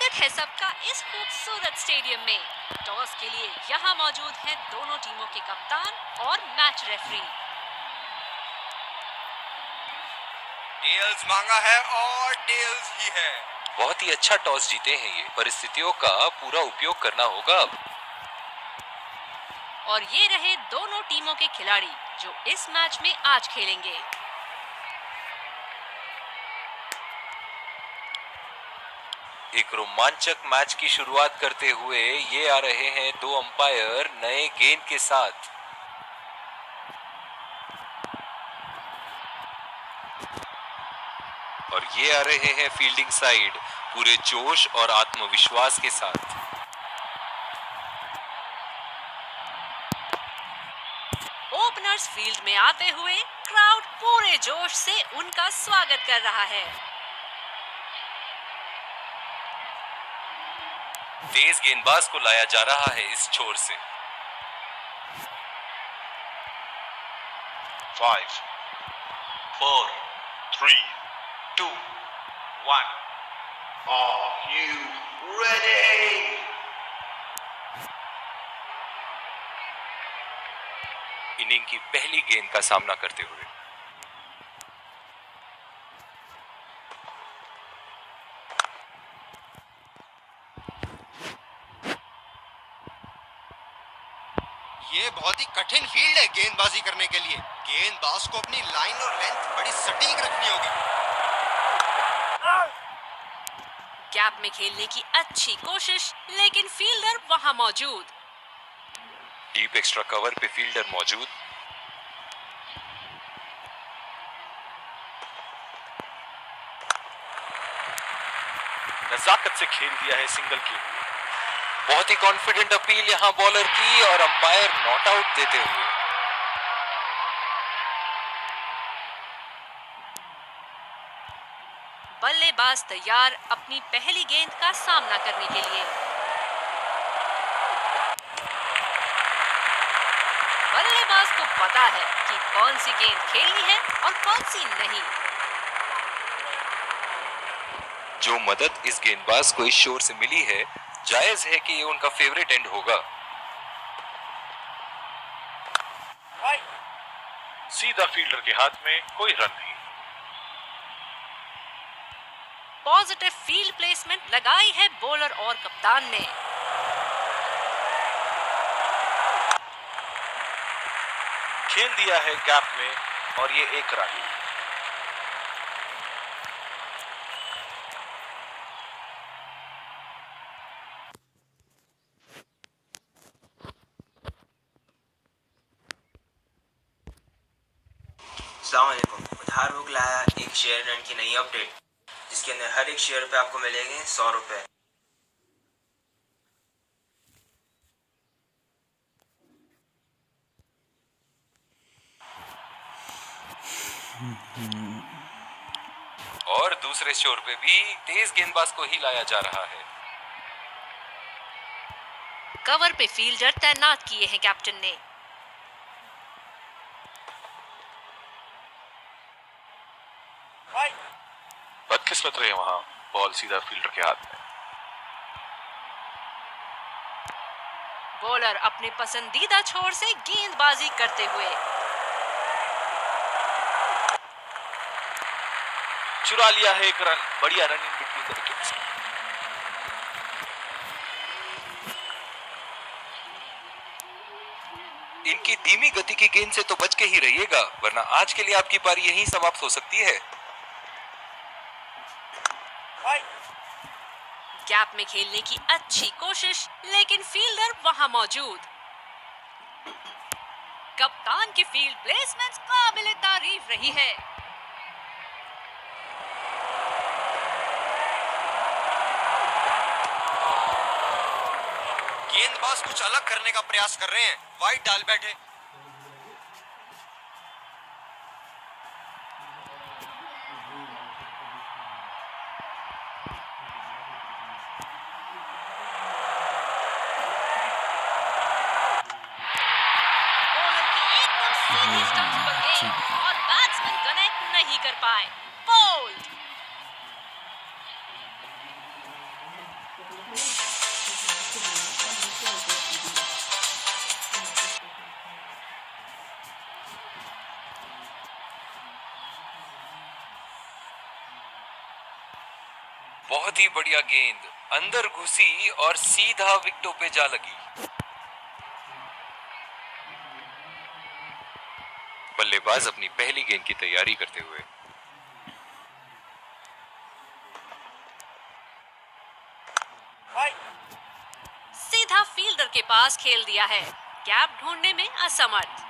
स्वागत है सबका इस खूबसूरत स्टेडियम में। टॉस के लिए यहाँ मौजूद हैं दोनों टीमों के कप्तान और मैच रेफरी। टेल्स मांगा है और टेल्स ही है। बहुत ही अच्छा टॉस जीते हैं ये। परिस्थितियों का पूरा उपयोग करना होगा अब। और ये रहे दोनों टीमों के खिलाड़ी जो इस मैच में आज खेलेंगे। एक रोमांचक मैच की शुरुआत करते हुए ये आ रहे हैं दो अंपायर नए गेंद के साथ। और ये आ रहे हैं फील्डिंग साइड पूरे जोश और आत्मविश्वास के साथ। ओपनर्स फील्ड में आते हुए क्राउड पूरे जोश से उनका स्वागत कर रहा है। तेज गेंदबाज को लाया जा रहा है इस छोर से। 5, 4, 3, 2, 1. Are you ready? इनिंग की पहली गेंद का सामना करते हुए ये बहुत ही कठिन फील्ड है गेंदबाजी करने के लिए। गेंदबाज को अपनी लाइन और लेंथ बड़ी सटीक रखनी होगी। गैप में खेलने की अच्छी कोशिश, लेकिन फील्डर वहां मौजूद। डीप एक्स्ट्रा कवर पे फील्डर मौजूद। नजाकत से खेल दिया है सिंगल के लिए। बहुत ही कॉन्फिडेंट अपील यहां बॉलर की और अंपायर नॉट आउट देते हुए। बल्लेबाज तैयार अपनी पहली गेंद का सामना करने के लिए। बल्लेबाज को पता है कि कौन सी गेंद खेलनी है और कौन सी नहीं। जो मदद इस गेंदबाज को इस शोर से मिली है, जायज है कि ये उनका फेवरेट एंड होगा। सीधा फील्डर के हाथ में, कोई रन नहीं। पॉजिटिव फील्ड प्लेसमेंट लगाई है बॉलर और कप्तान ने। खेल दिया है गैप में और ये एक रन। अस्सलाम वालेकुम। उधार बुक लाया एक शेयर रन की नई अपडेट, जिसके अंदर हर एक शेयर पे आपको मिलेंगे 100 रुपए। और दूसरे शोर पे भी तेज गेंदबाज को ही लाया जा रहा है। कवर पे फील्डर तैनात किए हैं कैप्टन ने। बदकिस्मत रहे वहां, बॉल सीधा फील्डर के हाथ में। बॉलर अपने पसंदीदा छोर से गेंदबाजी करते हुए चुरा लिया है एक रन। बढ़िया run in between the wickets. इनकी धीमी गति की गेंद से तो बच के ही रहिएगा, वरना आज के लिए आपकी पारी यहीं समाप्त हो सकती है। गैप में खेलने की अच्छी कोशिश, लेकिन फील्डर वहां मौजूद। कप्तान की फील्ड प्लेसमेंट काबिले तारीफ रही है। गेंदबाज कुछ अलग करने का प्रयास कर रहे हैं। वाइड डाल बैठे। बॉलर की एकदम सीधी स्टंप्स पर गेंद और बैट्समैन कनेक्ट नहीं कर पाए। बोल्ड। बहुत ही बढ़िया गेंद अंदर घुसी और सीधा विकेटों पे जा लगी। बल्लेबाज अपनी पहली गेंद की तैयारी करते हुए। सीधा फील्डर के पास खेल दिया है, गैप ढूंढने में असमर्थ।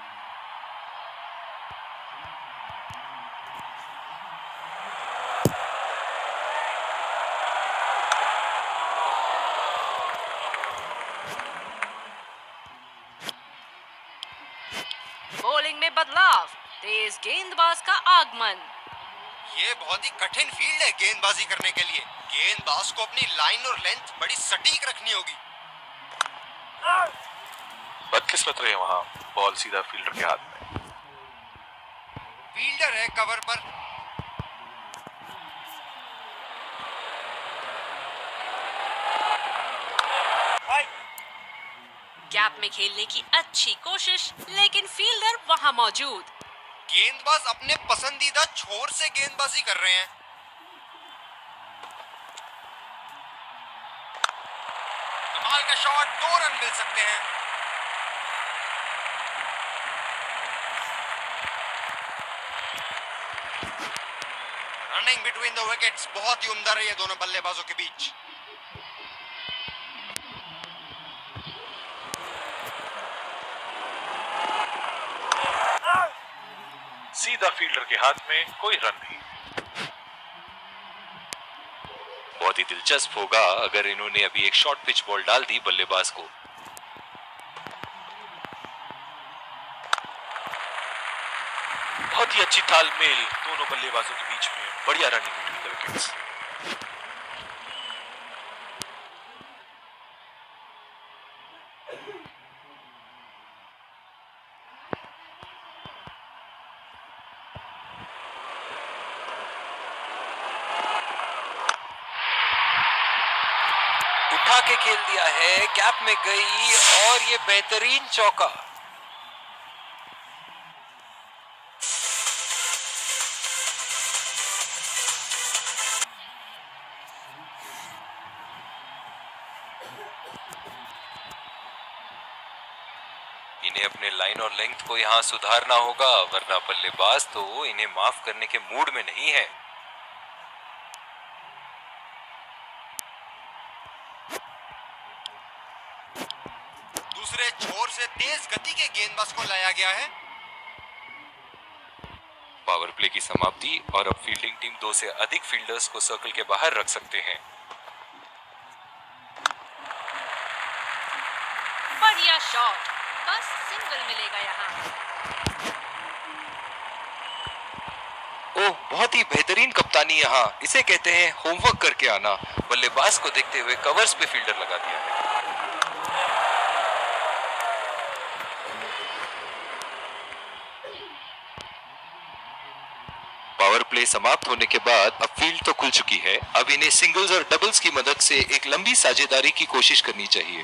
बॉलिंग में बदलाव, तेज गेंदबाज का आगमन। ये बहुत ही कठिन फील्ड है गेंदबाजी करने के लिए। गेंदबाज को अपनी लाइन और लेंथ बड़ी सटीक रखनी होगी। बदकिस्मत रहे वहां, बॉल सीधा फील्डर के हाथ में। फील्डर है कवर पर। गैप में खेलने की अच्छी कोशिश, लेकिन फील्डर वहां मौजूद। गेंदबाज अपने पसंदीदा छोर से गेंदबाजी कर रहे हैं। कमाल का शॉट, 2 रन मिल सकते हैं। रनिंग बिटवीन द विकेट्स बहुत ही उम्दा रही है दोनों बल्लेबाजों के बीच। सीधा फील्डर के हाथ में, कोई रन नहीं। बहुत ही दिलचस्प होगा अगर इन्होंने अभी एक शॉर्ट पिच बॉल डाल दी बल्लेबाज को। बहुत ही अच्छी तालमेल दोनों बल्लेबाजों के बीच में, बढ़िया रनिंग बिटवीन द विकेट्स। उठा के खेल दिया है, गैप में गई और ये बेहतरीन चौका। इन्हें अपने लाइन और लेंथ को यहां सुधारना होगा, वरना बल्लेबाज तो इन्हें माफ करने के मूड में नहीं है। दूसरे छोर से तेज गति के गेंदबाज को लाया गया है। पावर प्ले की समाप्ति और अब फील्डिंग टीम 2 से अधिक फील्डर्स को सर्कल के बाहर रख सकते हैं। बढ़िया शॉट, बस सिंगल मिलेगा यहाँ। ओह, बहुत ही बेहतरीन कप्तानी यहाँ, इसे कहते हैं होमवर्क करके आना। बल्लेबाज को देखते हुए कवर्स पे फील्डर लगा दिया है। पावर प्ले समाप्त होने के बाद अब फील्ड तो खुल चुकी है। अब इन्हें सिंगल्स और डबल्स की मदद से एक लंबी साझेदारी की कोशिश करनी चाहिए।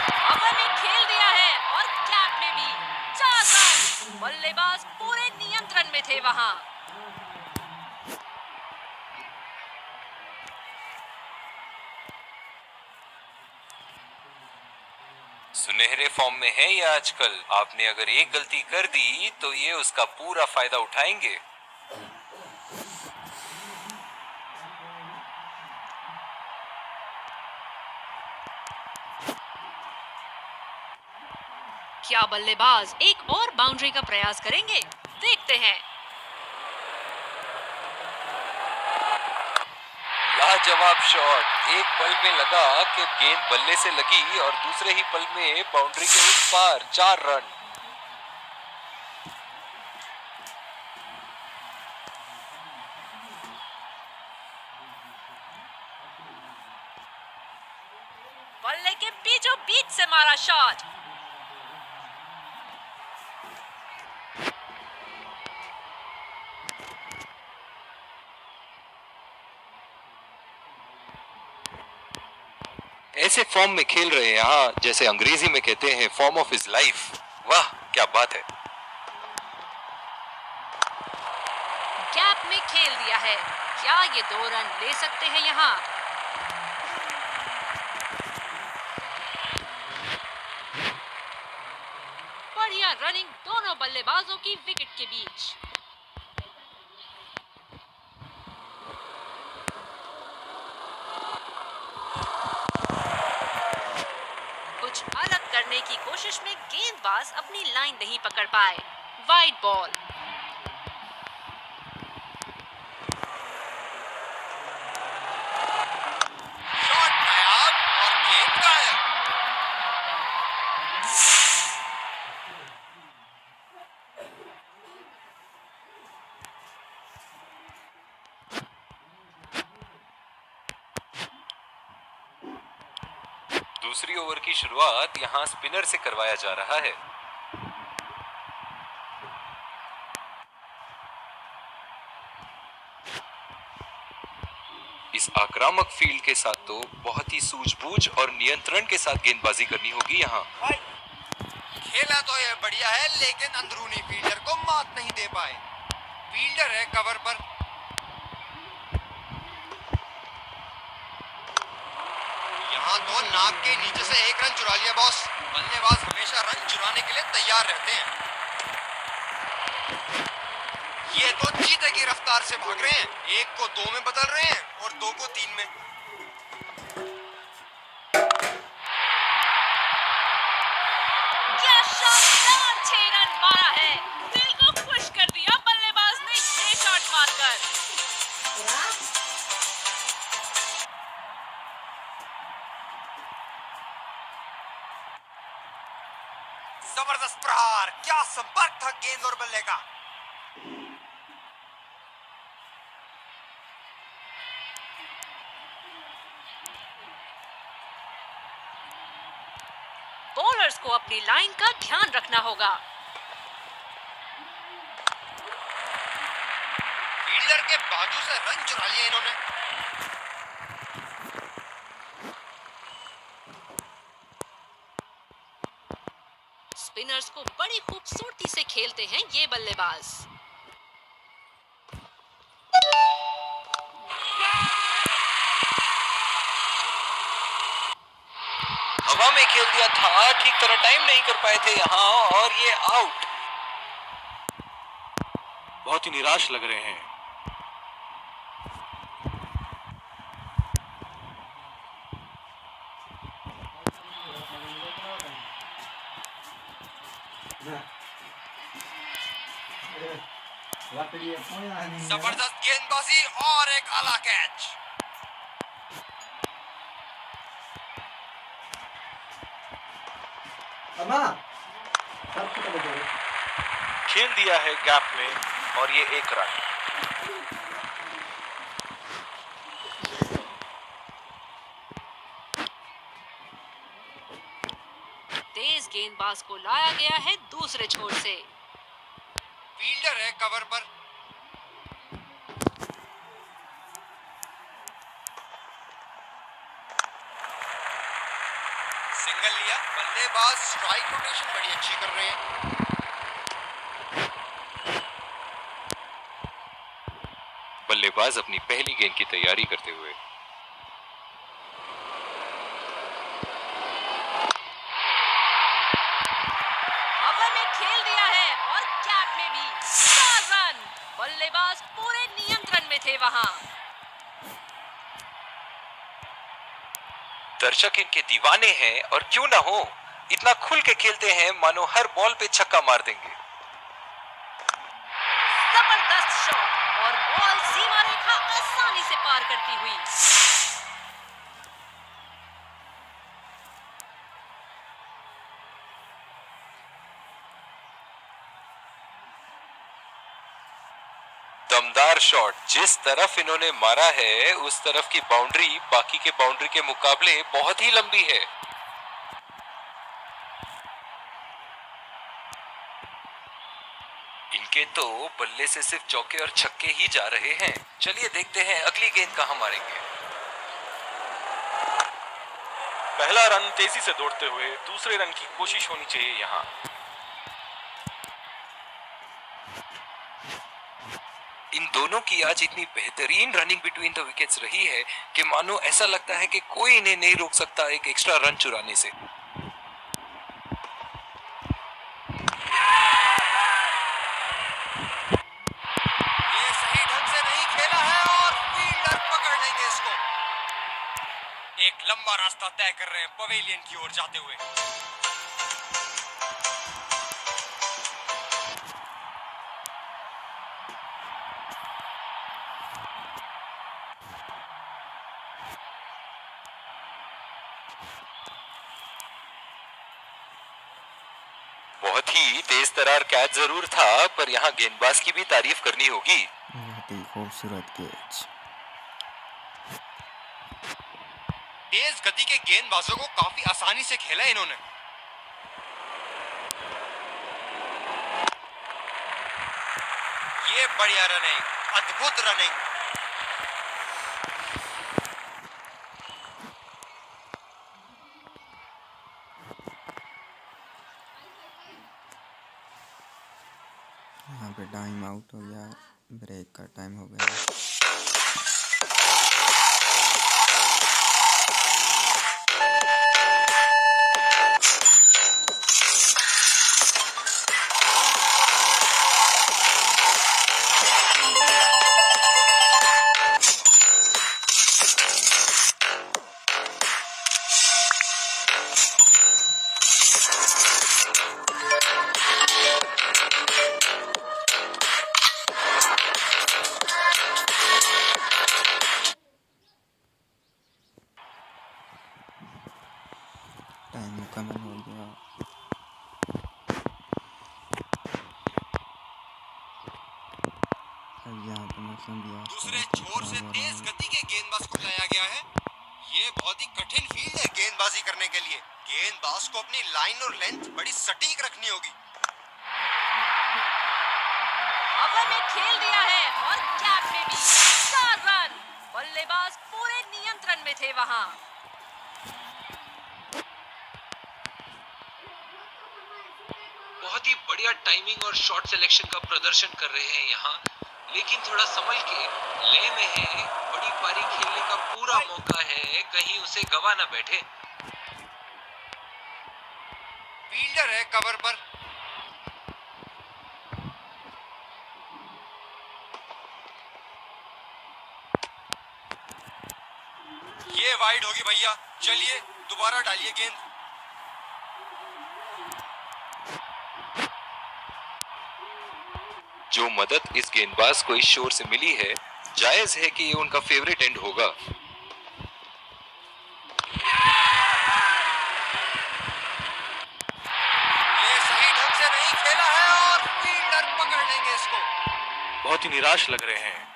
हवा में खेल दिया है और गैप में भी 4 रन। बल्लेबाज पूरे नियंत्रण में थे वहां। सुनहरे फॉर्म में है ये आजकल। आपने अगर एक गलती कर दी तो ये उसका पूरा फायदा उठाएंगे। क्या बल्लेबाज एक और बाउंड्री का प्रयास करेंगे? देखते हैं। लाजवाब शॉट, एक पल में लगा कि गेंद बल्ले से लगी और दूसरे ही पल में बाउंड्री के उस पार 4 रन। बल्ले के बीचों बीच से मारा शॉट। ऐसे फॉर्म में खेल रहे हैं यहाँ, जैसे अंग्रेजी में कहते हैं फॉर्म ऑफ हिज लाइफ। वाह क्या बात है। गैप में खेल दिया है, क्या ये 2 रन ले सकते हैं यहाँ? बढ़िया रनिंग दोनों बल्लेबाजों की विकेट के बीच। कुछ अलग करने की कोशिश में गेंदबाज अपनी लाइन नहीं पकड़ पाए। Wide ball. शॉट नायाब और गेंद गायब। दूसरी ओवर की शुरुआत यहां स्पिनर से करवाया जा रहा है। इस आक्रामक फील्ड के साथ तो बहुत ही सूझबूझ और नियंत्रण के साथ गेंदबाजी करनी होगी यहां। खेला तो ये बढ़िया है, लेकिन अंदरूनी फील्डर को मात नहीं दे पाए। फील्डर है कवर पर। यहाँ तो नाक के नीचे से 1 रन चुरा लिया बॉस। बल्लेबाज हमेशा रन चुराने के लिए तैयार रहते हैं। ये तो चीते की रफ्तार से भाग रहे हैं। 1 को 2 में बदल रहे हैं और 2 को 3 में। क्या शानदार 6 रन मारा है। दिल को खुश कर दिया बल्लेबाज ने ये शॉट मारकर। जबरदस्त प्रहार। क्या संपर्क था गेंद और बल्ले का। बॉलर्स को अपनी लाइन का ध्यान रखना होगा। फील्डर के बाजू से रन चुरा लिए इन्होंने। स्पिनर्स को बड़ी खूबसूरती से खेलते हैं ये बल्लेबाज। हवा में खेल दिया था, ठीक तरह टाइम नहीं कर पाए थे यहां और ये आउट। बहुत ही निराश लग रहे हैं। जबरदस्त गेंदबाजी और एक आला कैच। खेल दिया है गैप में और ये 1 रन। तेज गेंदबाज को लाया गया है दूसरे छोर से। फील्डर है कवर पर। सिंगल लिया। बल्लेबाज स्ट्राइक रोटेशन बड़ी अच्छी कर रहे हैं। बल्लेबाज अपनी पहली गेंद की तैयारी करते हुए। हवा में खेल दिया है और कैप में भी। 4 रन। बल्लेबाज पूरे नियंत्रण में थे वहां। दर्शक इनके दीवाने हैं और क्यों ना हो, इतना खुल के खेलते हैं मानो हर बॉल पे छक्का मार देंगे। जबरदस्त शॉट और बॉल सीमा रेखा आसानी से पार करती हुई। दमदार शॉट। जिस तरफ इन्होंने मारा है उस तरफ की बाउंड्री बाकी के बाउंड्री के मुकाबले बहुत ही लंबी है। इनके तो बल्ले से सिर्फ चौके और छक्के ही जा रहे हैं। चलिए देखते हैं अगली गेंद कहां मारेंगे। पहला रन तेजी से दौड़ते हुए दूसरे रन की कोशिश होनी चाहिए यहां। इन दोनों की आज इतनी बेहतरीन रनिंग बिटवीन द विकेट्स रही है कि मानो ऐसा लगता है कि कोई इन्हें नहीं रोक सकता एक एक्स्ट्रा रन चुराने से। ये सही ढंग से नहीं खेला है और फील्डर पकड़ लेंगे इसको। एक लंबा रास्ता तय कर रहे हैं पवेलियन की ओर जाते हुए। बहुत ही तेज तरार कैच जरूर था, पर यहाँ गेंदबाज की भी तारीफ करनी होगी। बहुत ही खूबसूरत कैच। तेज गति के गेंदबाजों को काफी आसानी से खेला इन्होंने। ये बढ़िया रनिंग, अद्भुत रनिंग। यहाँ पे टाइम आउट हो गया, ब्रेक का टाइम हो गया। टाइम मुकम्मल हो गया। अब यहाँ पे मौसम भी दूसरे छोर से तेज गति के गेंदबाज को लाया गया है। ये बहुत ही कठिन फील्ड है गेंदबाजी करने के लिए। गेंदबाज को अपनी लाइन और लेंथ बड़ी सटीक रखनी होगी। हवा में खेल दिया है और कैप में भी 4 रन। बल्लेबाज पूरे नियंत्रण में थे वहां। बहुत ही बढ़िया टाइमिंग और शॉट सिलेक्शन का प्रदर्शन कर रहे हैं यहाँ, लेकिन थोड़ा संभल के। ले में है, बड़ी पारी खेलने का पूरा मौका है, कहीं उसे गवा ना बैठे। फील्डर है कवर पर। ये वाइड होगी भैया, चलिए दोबारा डालिए गेंद। जो मदद इस गेंदबाज को इस शोर से मिली है, जायज है कि ये उनका फेवरेट एंड होगा। ये सही ढंग से नहीं खेला है और फील्डर पकड़ लेंगे इसको। बहुत ही निराश लग रहे हैं।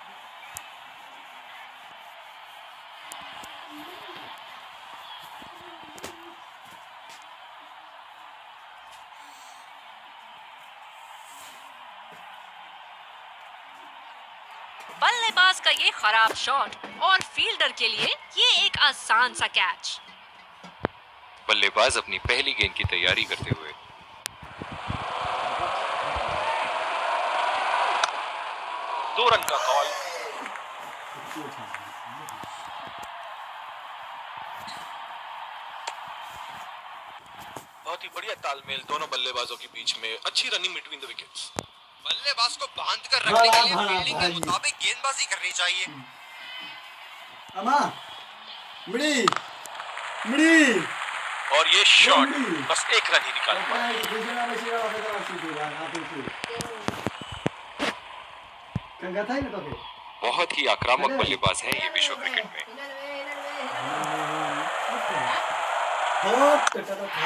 बल्लेबाज का ये खराब शॉट और फील्डर के लिए ये एक आसान सा कैच। बल्लेबाज अपनी पहली गेंद की तैयारी करते हुए। दो रन का कॉल। बहुत ही बढ़िया तालमेल दोनों बल्लेबाजों के बीच में। अच्छी रनिंग बिटवीन द विकेट्स। बल्लेबाज को बांध कर रखने के लिए फील्डिंग के मुताबिक गेंदबाजी करनी चाहिए। अमा मुड़ी मुड़ी और ये शॉट बस एक रन ही निकाल पाया। बहुत ही आक्रामक बल्लेबाज है ये विश्व क्रिकेट में।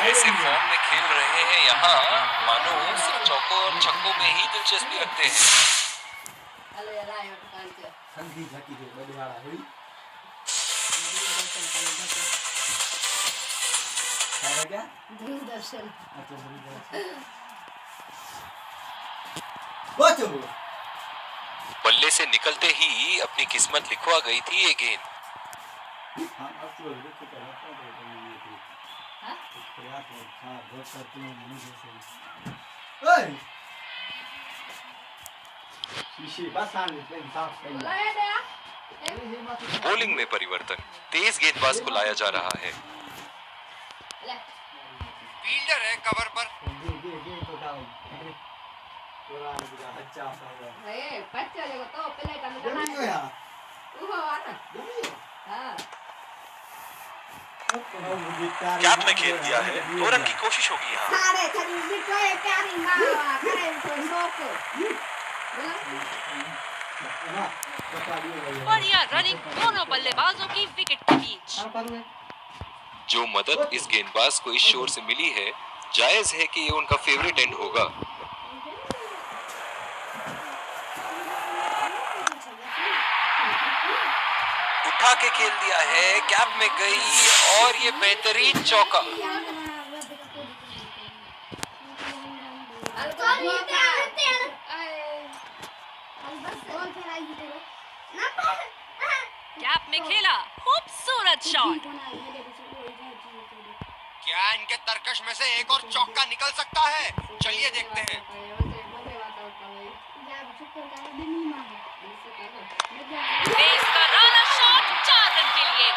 ऐसे फॉर्म में खेल रहे हैं यहाँ, मानो सिर्फ चौकों और छक्कों में ही दिलचस्पी रखते हैं। बल्ले से निकलते ही अपनी किस्मत लिखवा गई थी ये गेंद। बॉलिंग में परिवर्तन, तेज गेंदबाज को लाया जा रहा है। फील्डर है कवर पर। कैप में खेल दिया है, 2 रन की कोशिश होगी यहाँ। बढ़िया रनिंग दोनों बल्लेबाजों की विकेट के बीच। जो मदद इस गेंदबाज को इस शोर से मिली है, जायज है कि ये उनका फेवरेट एंड होगा। उठा के खेल दिया है, कैप में गई और ये बेहतरीन चौका। कैप में खेला, खूबसूरत शॉट। क्या इनके तरकश में से एक और चौका निकल सकता है? चलिए देखते हैं। तेज करारा शॉट 4 रन के लिए।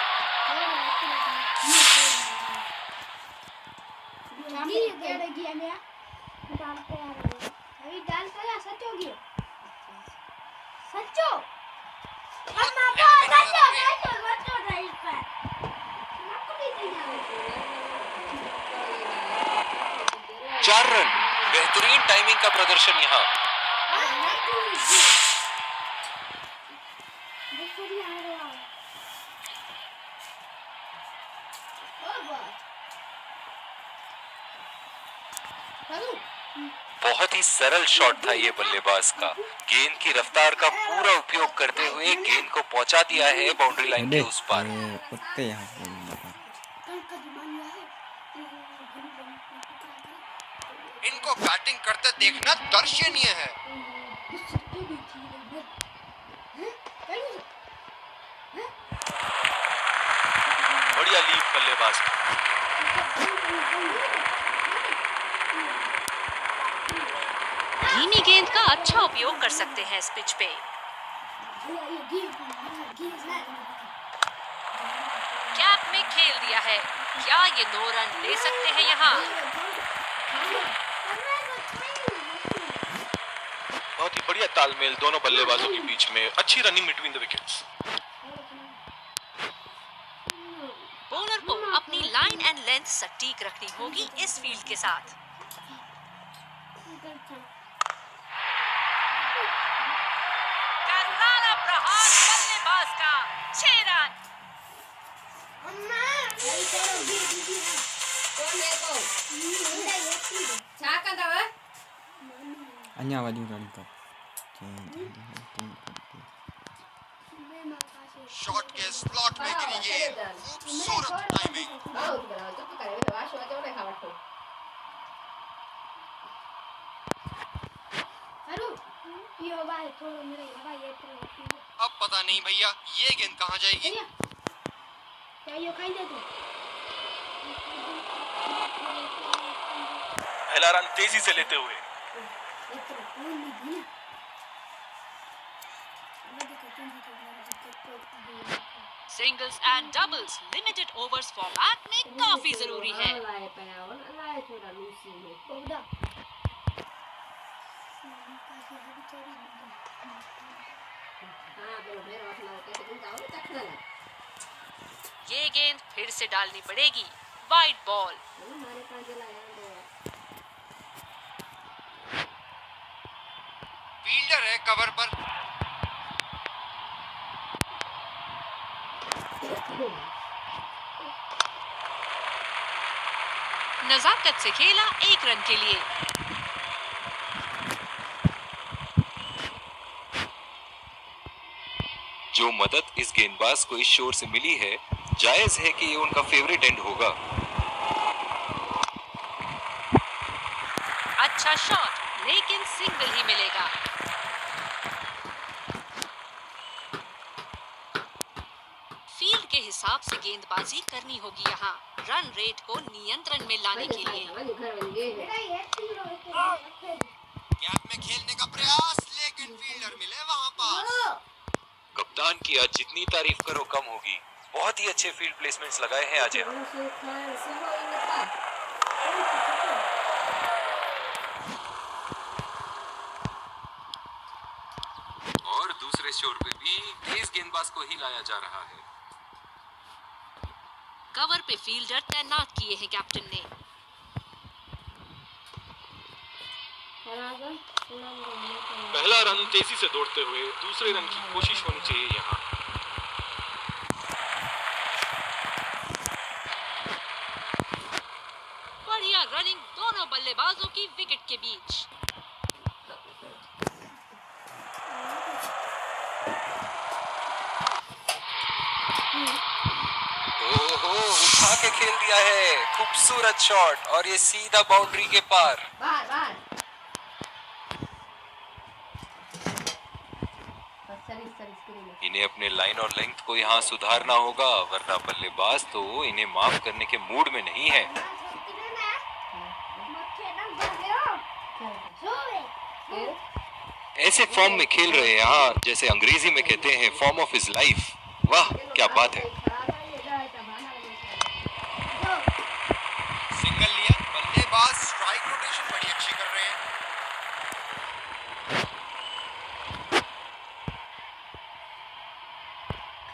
चार रन, बेहतरीन टाइमिंग का प्रदर्शन यहाँ। बहुत ही सरल शॉट था ये बल्लेबाज का। गेंद की रफ्तार का पूरा उपयोग करते हुए गेंद को पहुंचा दिया है बाउंड्री लाइन के उस पार। कुत्ते यहाँ पे लगा। इनको बैटिंग करते देखना दर्शनीय है। बढ़िया लीड बल्लेबाज। धीमी गेंद का अच्छा उपयोग कर सकते हैं इस पिच पे। कैप में खेल दिया है, क्या ये 2 रन ले सकते हैं यहाँ? बहुत ही बढ़िया तालमेल दोनों बल्लेबाजों के बीच में, अच्छी running between the wickets. Bowler को अपनी लाइन एंड लेंथ सटीक रखनी होगी इस फील्ड के साथ। करारा प्रहार बल्लेबाज का, 6 रन। अन्या बाजू रन कर। शॉट के स्लॉट में गिरी गेंद, खूबसूरत टाइमिंग। अब पता नहीं भैया ये गेंद कहाँ जाएगी। पहला रन तेजी से लेते हुए। Singles and doubles limited overs format में काफी जरूरी है। ये गेंद फिर से डालनी पड़ेगी, वाइड बॉल। फील्डर है कवर पर। नजाकत से खेला, 1 रन के लिए। जो मदद इस गेंदबाज को इस शोर से मिली है, जायज है कि ये उनका फेवरेट एंड होगा। अच्छा शॉट, लेकिन सिंगल ही मिलेगा। फील्ड के हिसाब से गेंदबाजी करनी होगी यहाँ, रन रेट को नियंत्रण में लाने के लिए। कैप में खेलने का प्रयास, लेकिन फील्डर मिले गुणगान किया, जितनी तारीफ करो कम होगी। बहुत ही अच्छे फील्ड प्लेसमेंट्स लगाए हैं आज यहाँ। और दूसरे शोर पे भी तेज गेंदबाज को ही लाया जा रहा है। कवर पे फील्डर तैनात किए हैं कैप्टन ने। पहला रन तेजी से दौड़ते हुए दूसरे रन की कोशिश होनी चाहिए यहाँ। बढ़िया रनिंग दोनों बल्लेबाजों की विकेट के बीच। ओहो, उठा के खेल दिया है, खूबसूरत शॉट, और ये सीधा बाउंड्री के पार। इन्हें अपने लाइन और लेंथ को यहाँ सुधारना होगा, वरना बल्लेबाज तो इन्हें माफ करने के मूड में नहीं है। ऐसे फॉर्म में खेल रहे हैं यहाँ, जैसे अंग्रेजी में कहते हैं फॉर्म ऑफ हिज लाइफ। वाह क्या बात है। सिंगल लिया, बल्लेबाज स्ट्राइक रोटेशन बड़ी अच्छी कर रहे हैं।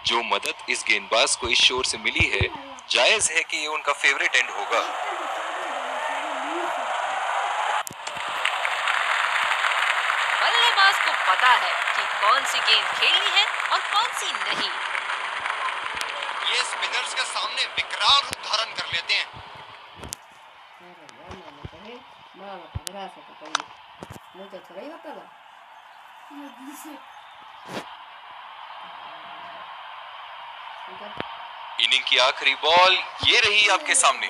जो मदद इस गेंदबाज को इस शोर से मिली है, जायज है कि ये उनका फेवरेट एंड होगा। बल्लेबाज को पता है कि कौन सी गेंद खेलनी है और कौन सी नहीं। ये स्पिनर्स के सामने विकराल रूप धारण कर लेते हैं। इनिंग की आखिरी बॉल ये रही आपके सामने।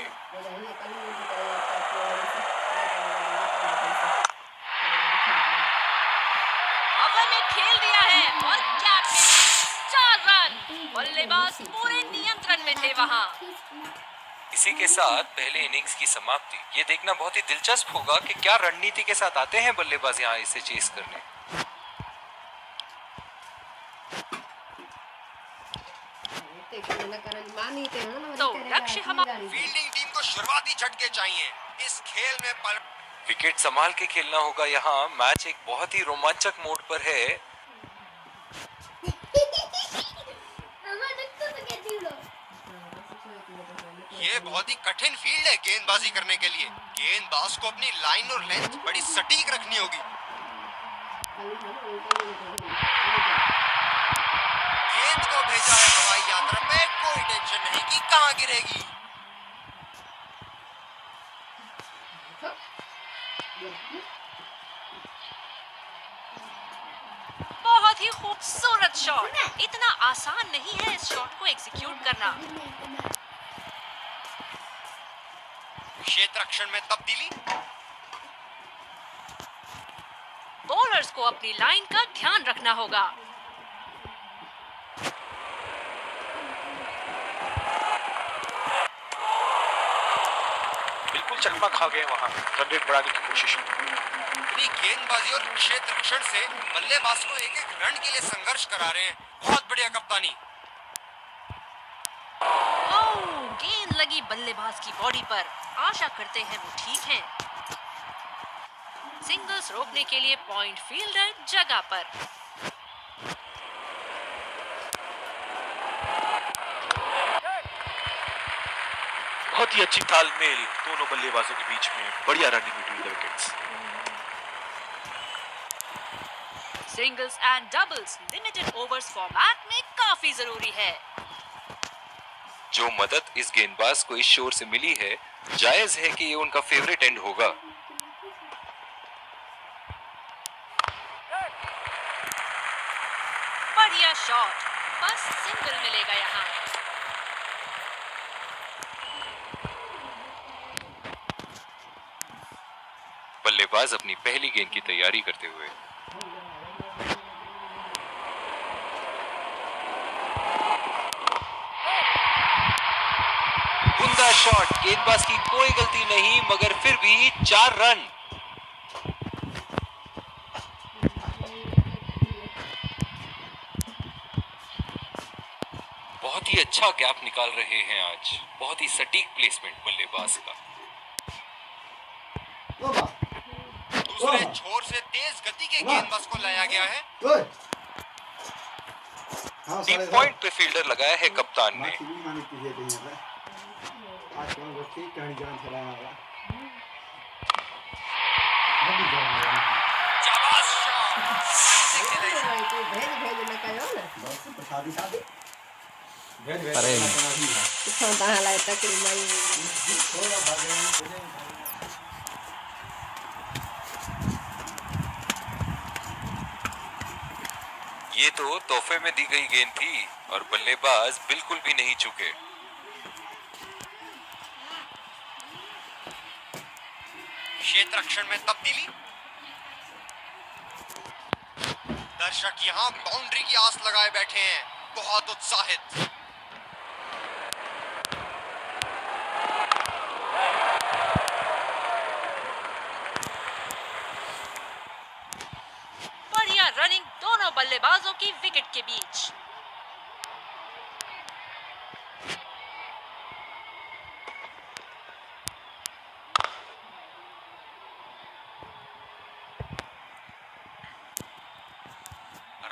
हवा में खेल दिया है और कैप में 4 रन। बल्लेबाज पूरे नियंत्रण में थे वहां। इसी के साथ पहले इनिंग्स की समाप्ति। ये देखना बहुत ही दिलचस्प होगा कि क्या रणनीति के साथ आते हैं बल्लेबाज यहाँ इसे चेस करने। तो लक्ष्य हमारा। फील्डिंग टीम को शुरुआती झटके चाहिए इस खेल में। विकेट संभाल के खेलना होगा यहाँ। मैच एक बहुत ही रोमांचक मोड पर है। ये बहुत ही कठिन फील्ड है गेंदबाजी करने के लिए। गेंदबाज को अपनी लाइन और लेंथ बड़ी सटीक रखनी होगी। गेंद को भेजा है हवाई यात्रा पे, कोई टेंशन नहीं कि कहां गिरेगी। बहुत ही खूबसूरत शॉट। इतना आसान नहीं है इस शॉट को एग्जीक्यूट करना। क्षेत्र रक्षण में तब्दीली। बॉलर्स को अपनी लाइन का ध्यान रखना होगा। बिल्कुल चकमा खा गए वहाँ, रन रेट बढ़ाने की कोशिश में। अपनी गेंदबाजी और क्षेत्र रक्षण से बल्लेबाज को एक एक रन के लिए संघर्ष करा रहे हैं। बहुत बढ़िया कप्तानी। गेंद लगी बल्लेबाज की बॉडी पर। आशा करते हैं वो ठीक हैं। सिंगल्स रोकने के लिए पॉइंट फील्डर जगह पर। बहुत ही अच्छी तालमेल दोनों बल्लेबाजों के बीच में। बढ़िया running between the wickets. Singles and doubles limited overs format में काफी जरूरी है। जो मदद इस गेंदबाज को इस शोर से मिली है, जायज है कि ये उनका फेवरेट एंड होगा। बढ़िया शॉट, बस सिंगल मिलेगा यहाँ। बल्लेबाज अपनी पहली गेंद की तैयारी करते हुए। उम्दा शॉट, गेंदबाज की कोई गलती नहीं, मगर फिर भी 4 रन। बहुत ही अच्छा गैप निकाल रहे हैं आज। बहुत ही सटीक प्लेसमेंट बल्लेबाज का। ओ बा दूसरे छोर से तेज गति के गेंदबाज को लाया गया है। ओए हाँ डीप पॉइंट पे फील्डर लगाया है कप्तान ने। माथी भी माने की देते हैं आज कौन वो ठीक कहानी जान चला रहा शाबाश शॉट। शादी शादी अरे ये तो तोहफे में दी गई गेंद थी और बल्लेबाज बिल्कुल भी नहीं चुके। क्षेत्र रक्षण में तब्दीली। दर्शक यहाँ बाउंड्री की आस लगाए बैठे हैं, बहुत उत्साहित। बढ़िया रनिंग दोनों बल्लेबाजों की विकेट के बीच।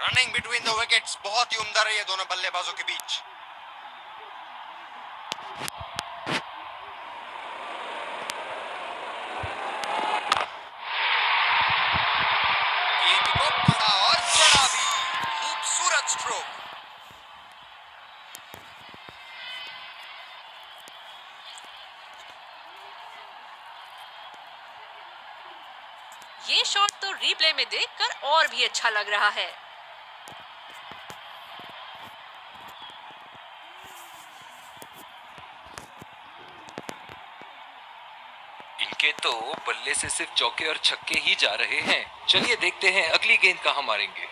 रनिंग बिटवीन द विकेट्स बहुत ही उम्दा रही है दोनों बल्लेबाजों के बीच। गेंद को पड़ा और चढ़ा भी। खूबसूरत स्ट्रोक। ये शॉट तो रिप्ले में देखकर और भी अच्छा लग रहा है। इनके तो बल्ले से सिर्फ चौके और छक्के ही जा रहे हैं। चलिए देखते हैं अगली गेंद कहां मारेंगे।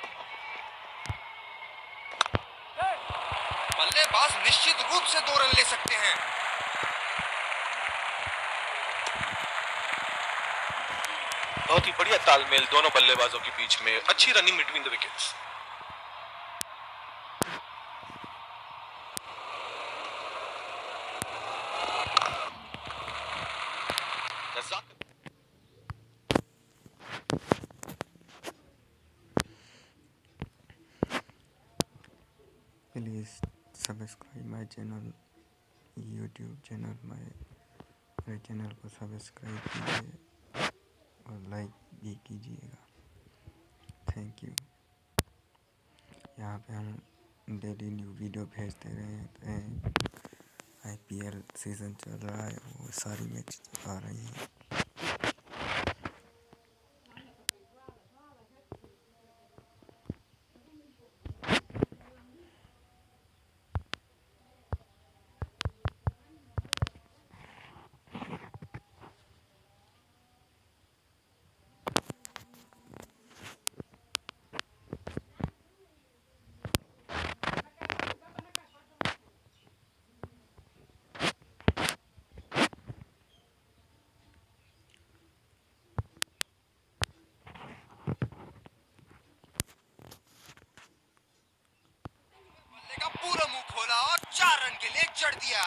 बल्लेबाज निश्चित रूप से 2 रन ले सकते हैं। बहुत ही बढ़िया तालमेल दोनों बल्लेबाजों के बीच में। अच्छी running between the wickets. Please subscribe my channel, YouTube channel. मेरे चैनल को सब्सक्राइब कीजिए और लाइक भी कीजिएगा। Thank you. यहाँ पे हम डेली न्यू वीडियो भेजते रहते हैं। IPL सीज़न चल रहा है, वो सारी मैच आ रही हैं। बल्ले का पूरा मुंह खोला और 4 रन के लिए जड़ दिया।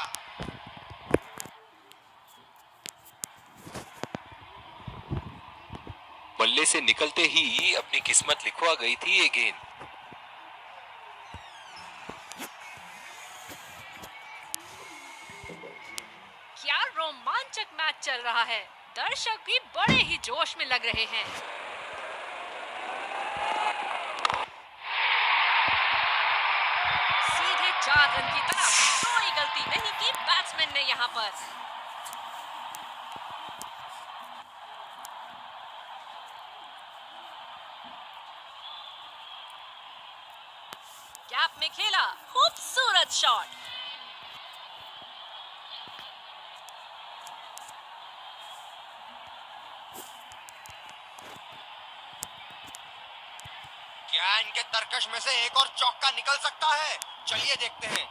बल्ले से निकलते ही अपनी किस्मत लिखवा गई थी ये गेंद। क्या रोमांचक मैच चल रहा है। दर्शक भी बड़े ही जोश में लग रहे हैं। सीधे 4 रन की तरफ। कोई गलती नहीं की बैट्समैन ने यहाँ पर। गैप में खेला, खूबसूरत शॉट। क्या इनके तरकश में से एक और चौका निकल सकता है? चलिए देखते हैं।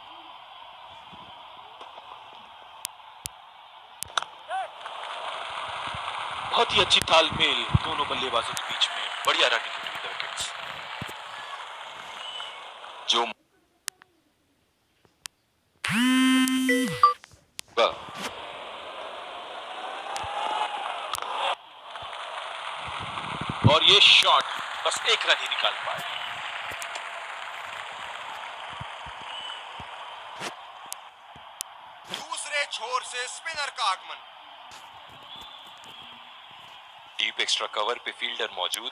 बहुत ही अच्छी तालमेल दोनों बल्लेबाजों के बीच में। बढ़िया रनिंग बिटवीन द विकेट्स। जो और ये शॉट बस एक रन ही निकाल पाए। दूसरे छोर से स्पिनर का आगमन। डीप एक्स्ट्रा कवर पे फील्डर मौजूद।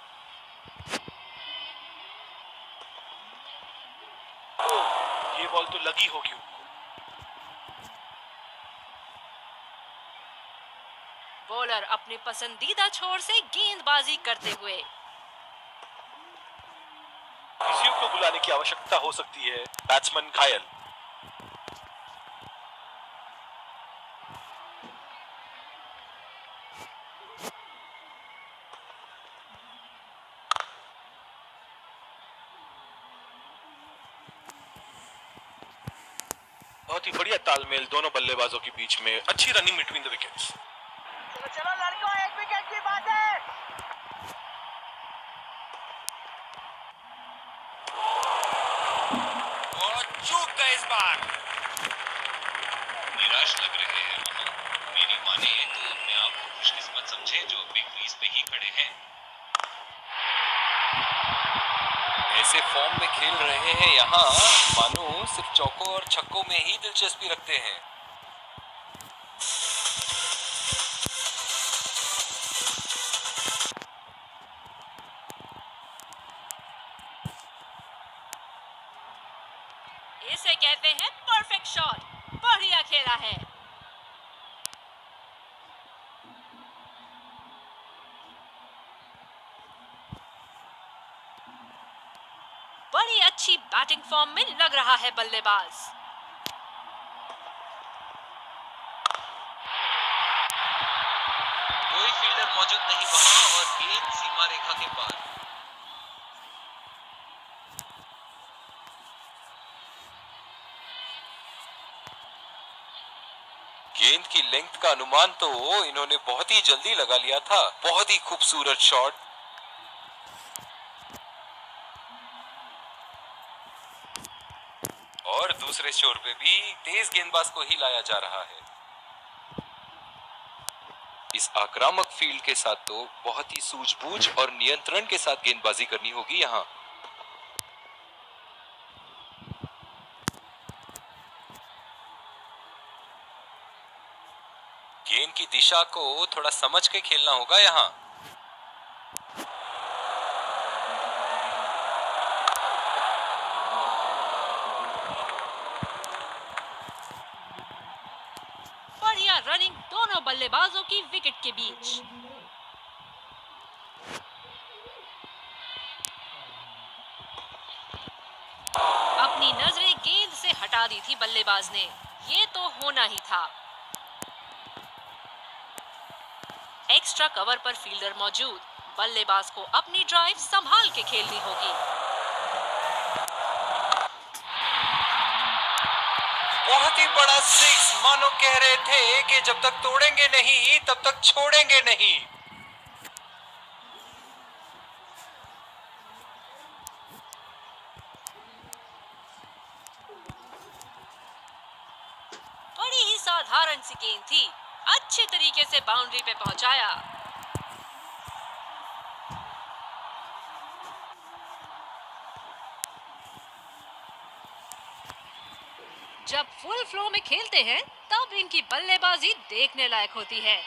ये बॉल तो लगी होगी उनको। बॉलर अपने पसंदीदा छोर से गेंदबाजी करते हुए। फिजियो को बुलाने की आवश्यकता हो सकती है, बैट्समैन घायल। बहुत ही बढ़िया तालमेल दोनों बल्लेबाजों के बीच में, अच्छी रनिंग बिटवीन द विकेट्स। चलो लड़कों, एक विकेट की बात है। और चूक गए इस बार। निराश लग रहे हैं वहाँ। मेरी माने तो अपने आप को खुशकिस्मत समझें जो बिग क्रीज पे ही खड़े हैं। ऐसे फॉर्म में खेल रहे हैं यहाँ, मानो सिर्फ चौकों और छक्कों में ही दिलचस्पी रखते हैं। इसे कहते हैं परफेक्ट शॉट। बढ़िया खेला है। बड़ी अच्छी बैटिंग फॉर्म में लग रहा है बल्लेबाज। कोई फील्डर मौजूद नहीं वहाँ और गेंद सीमा रेखा के पार। गेंद की लेंथ का अनुमान तो इन्होंने बहुत ही जल्दी लगा लिया था। बहुत ही खूबसूरत शॉट। और दूसरे छोर पे भी तेज गेंदबाज को ही लाया जा रहा है। इस आक्रामक फील्ड के साथ तो बहुत ही सूझबूझ और नियंत्रण के साथ गेंदबाजी करनी होगी यहाँ। गेंद की दिशा को थोड़ा समझ के खेलना होगा यहाँ। बढ़िया रनिंग दोनों बल्लेबाजों की विकेट के बीच। अपनी नजरें गेंद से हटा दी थी बल्लेबाज ने। ये तो होना ही था। एक्स्ट्रा कवर पर फील्डर मौजूद। बल्लेबाज को अपनी ड्राइव संभाल के खेलनी होगी। बहुत ही बड़ा सिक्स, मानो कह रहे थे कि जब तक तोड़ेंगे नहीं तब तक छोड़ेंगे नहीं। बड़ी ही साधारण सी गेंद थी। अच्छे तरीके से बाउंड्री पे पहुंचाया। जब फुल फ्लो में खेलते हैं तब इनकी बल्लेबाजी देखने लायक होती है।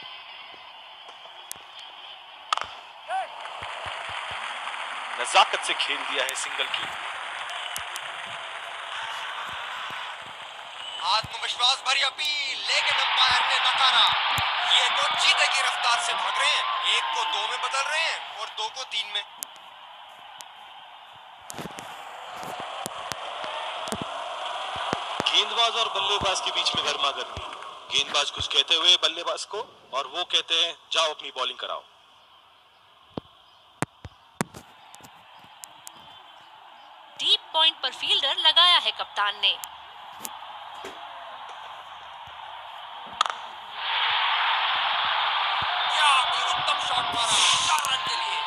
नजाकत से खेल दिया है सिंगल की। आत्मविश्वास भरी अपील, लेकिन अंपायर ने नकारा। ये तो चीते की रफ्तार से भाग रहे हैं। एक को 2 में बदल रहे हैं और 2 को 3 में। गेंदबाज और बल्लेबाज के बीच में गर्मा गर्मी। गेंदबाज कुछ कहते हुए बल्लेबाज को, और वो कहते हैं जाओ अपनी बॉलिंग कराओ। डीप पॉइंट पर फील्डर लगाया है कप्तान ने। क्या उत्तम शॉट मारा 4 रन के लिए।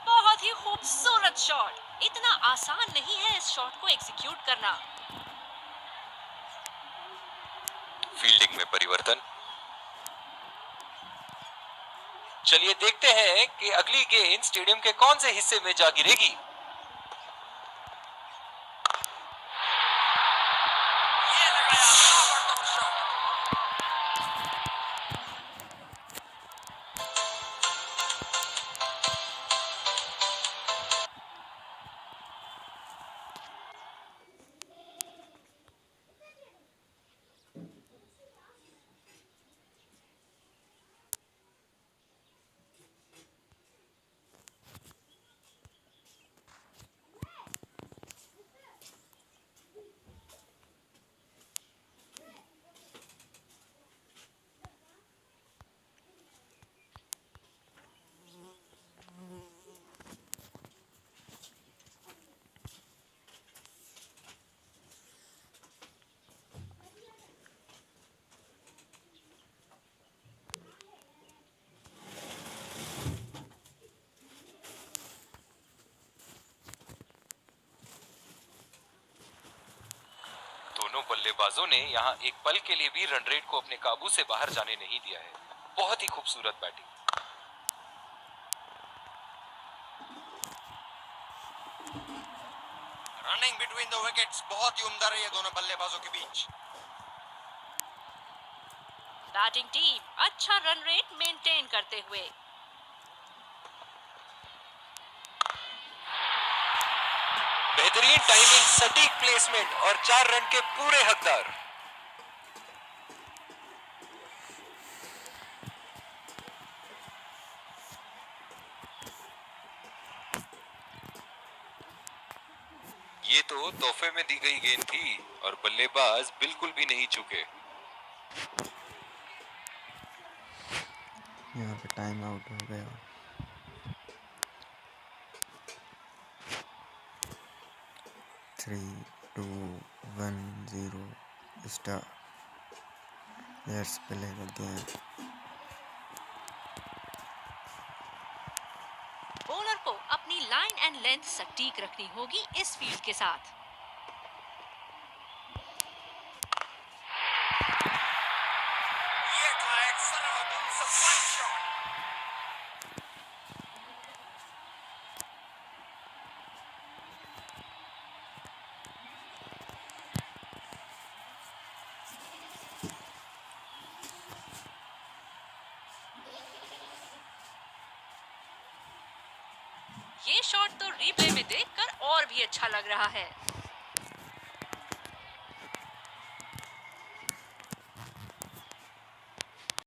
बहुत ही खूबसूरत शॉट। इतना आसान नहीं है इस शॉट को एग्जीक्यूट करना। फील्डिंग में परिवर्तन। चलिए देखते हैं कि अगली गेंद स्टेडियम के कौन से हिस्से में जा गिरेगी। दोनों बल्लेबाजों ने यहां एक पल के लिए भी रन रेट को अपने काबू से बाहर जाने नहीं दिया है। बहुत ही खूबसूरत batting. Running between the wickets बहुत ही उम्दा रही है दोनों बल्लेबाजों के बीच। बैटिंग टीम अच्छा रन रेट मेंटेन करते हुए। बेहतरीन टाइमिंग, सटीक प्लेसमेंट और 4 रन के पूरे हकदार। ये तो तोहफे में दी गई गेंद थी और बल्लेबाज बिल्कुल भी नहीं चूके। यहाँ पे टाइम आउट हो गया। Three 2 1 0 star. Let's play the game. Bowler को अपनी लाइन एंड लेंथ सटीक रखनी होगी इस फील्ड के साथ। ये था एक सरल वन शॉट। ये शॉट तो रिप्ले में देखकर और भी अच्छा लग रहा है।